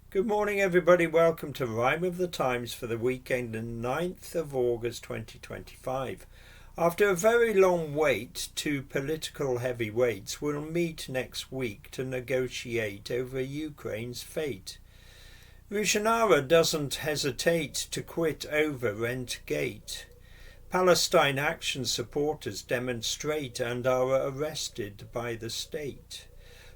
Good morning, everybody. Welcome to Rhyme of the Times for the weekend, the 9th of August 2025. After a very long wait, two political heavyweights will meet next week to negotiate over Ukraine's fate. Rushanara doesn't hesitate to quit over Rentgate. Palestine Action supporters demonstrate and are arrested by the state.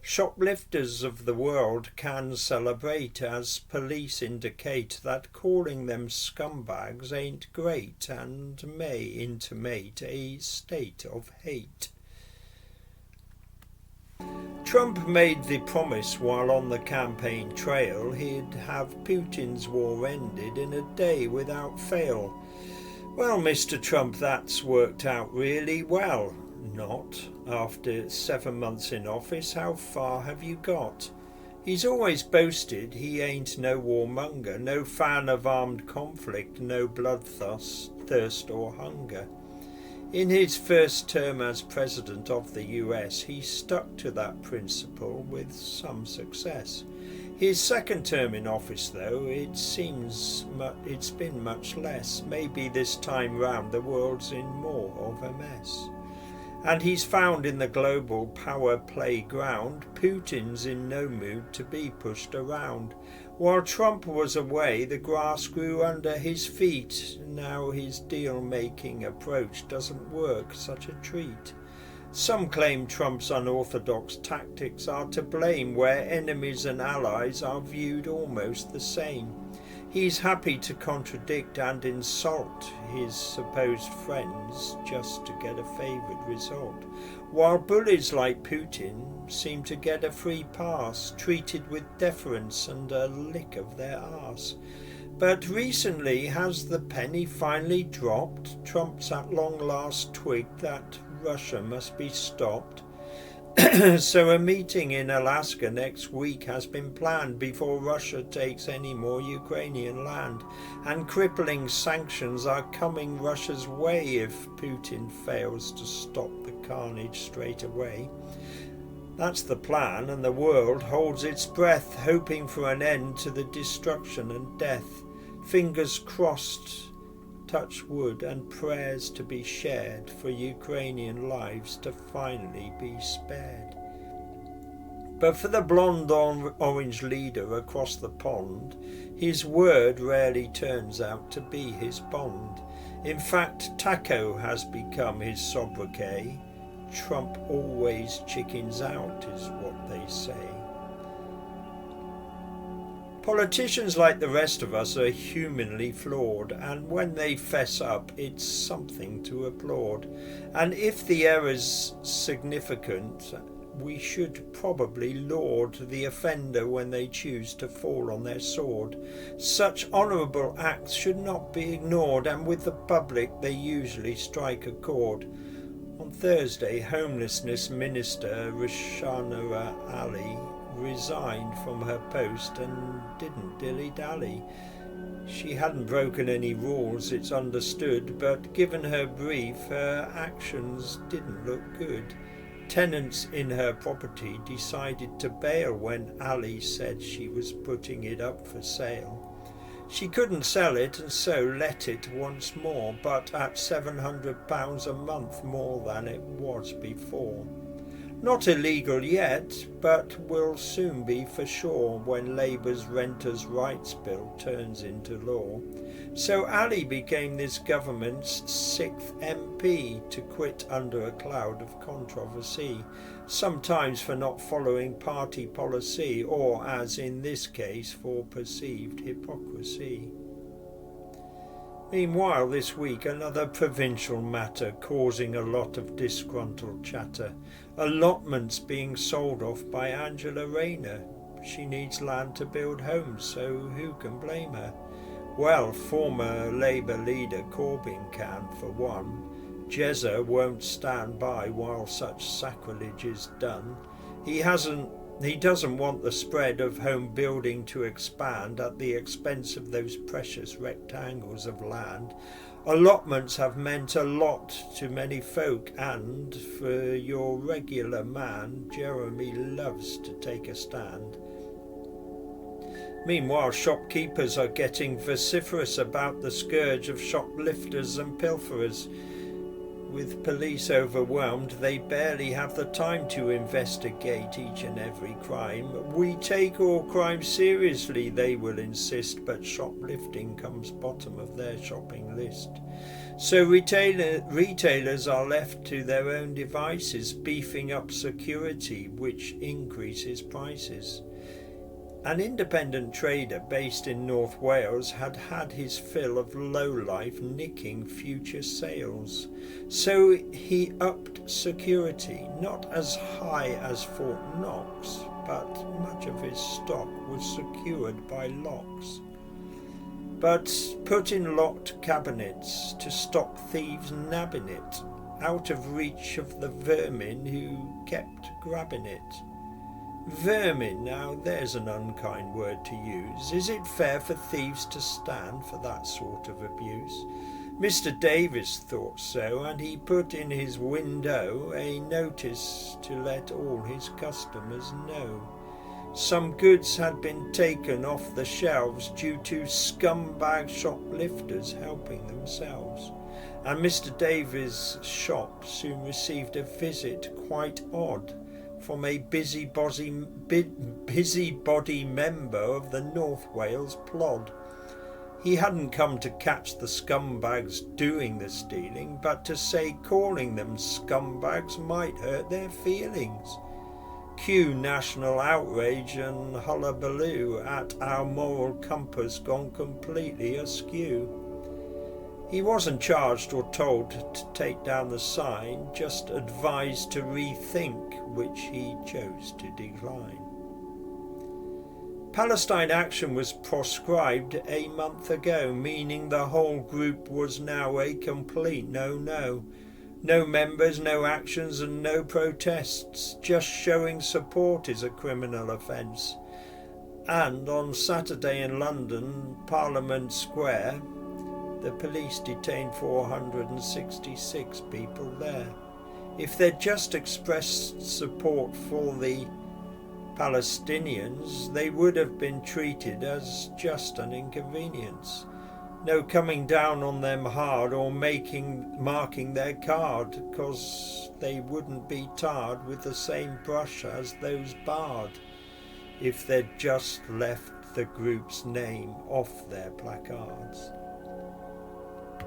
Shoplifters of the world can celebrate as police indicate that calling them scumbags ain't great and may intimate a state of hate. Trump made the promise while on the campaign trail he'd have Putin's war ended in a day without fail. Well, Mr. Trump, that's worked out really well. Not. After 7 months in office, how far have you got? He's always boasted he ain't no warmonger, no fan of armed conflict, no bloodthirst or hunger. In his first term as President of the US, he stuck to that principle with some success. His second term in office, though, it seems it's been much less. Maybe this time round the world's in more of a mess. And he's found in the global power playground, Putin's in no mood to be pushed around. While Trump was away, the grass grew under his feet. Now his deal-making approach doesn't work, such a treat. Some claim Trump's unorthodox tactics are to blame, where enemies and allies are viewed almost the same. He's happy to contradict and insult his supposed friends just to get a favoured result, while bullies like Putin seem to get a free pass, treated with deference and a lick of their arse. But recently has the penny finally dropped? Trump's at long last twigged that Russia must be stopped. So a meeting in Alaska next week has been planned before Russia takes any more Ukrainian land, and crippling sanctions are coming Russia's way if Putin fails to stop the carnage straight away. That's the plan, and the world holds its breath, hoping for an end to the destruction and death. Fingers crossed, touch wood, and prayers to be shared for Ukrainian lives to finally be spared. But for the blonde orange leader across the pond, his word rarely turns out to be his bond. In fact, taco has become his sobriquet. Trump always chickens out is what they say. Politicians, like the rest of us, are humanly flawed, and when they fess up, it's something to applaud. And if the error's significant, we should probably laud the offender when they choose to fall on their sword. Such honourable acts should not be ignored, and with the public they usually strike a chord. On Thursday, Homelessness Minister Rushanara resigned from her post and didn't dilly-dally. She hadn't broken any rules, it's understood, but given her brief, her actions didn't look good. Tenants in her property decided to bail when Ali said she was putting it up for sale. She couldn't sell it and so let it once more, but at £700 a month more than it was before. Not illegal yet, but will soon be for sure when Labour's Renters' Rights Bill turns into law. So Ali became this government's 6th MP to quit under a cloud of controversy, sometimes for not following party policy or, as in this case, for perceived hypocrisy. Meanwhile, this week, another provincial matter causing a lot of disgruntled chatter. Allotments being sold off by Angela Rayner. She needs land to build homes, so who can blame her? Well, former Labour leader Corbyn can, for one. Jezza won't stand by while such sacrilege is done. He doesn't want the spread of home building to expand at the expense of those precious rectangles of land. Allotments have meant a lot to many folk, and for your regular man, Jeremy loves to take a stand. Meanwhile, shopkeepers are getting vociferous about the scourge of shoplifters and pilferers. With police overwhelmed, they barely have the time to investigate each and every crime. We take all crime seriously, they will insist, but shoplifting comes bottom of their shopping list. So retailers are left to their own devices, beefing up security, which increases prices. An independent trader based in North Wales had had his fill of lowlife nicking future sales, so he upped security, not as high as Fort Knox, but much of his stock was secured by locks, but put in locked cabinets to stop thieves nabbing it, out of reach of the vermin who kept grabbing it. Vermin, now there's an unkind word to use. Is it fair for thieves to stand for that sort of abuse? Mr. Davis thought so, and he put in his window a notice to let all his customers know. Some goods had been taken off the shelves due to scumbag shoplifters helping themselves, and Mr. Davis' shop soon received a visit quite odd from a busybody member of the North Wales Plod. He hadn't come to catch the scumbags doing the stealing, but to say calling them scumbags might hurt their feelings. Cue national outrage and hullabaloo at our moral compass gone completely askew. He wasn't charged or told to take down the sign, just advised to rethink, which he chose to decline. Palestine Action was proscribed a month ago, meaning the whole group was now a complete no-no. No members, no actions and no protests. Just showing support is a criminal offence. And on Saturday in London, Parliament Square, the police detained 466 people there. If they'd just expressed support for the Palestinians, they would have been treated as just an inconvenience. No coming down on them hard or marking their card, because they wouldn't be tarred with the same brush as those barred if they'd just left the group's name off their placards.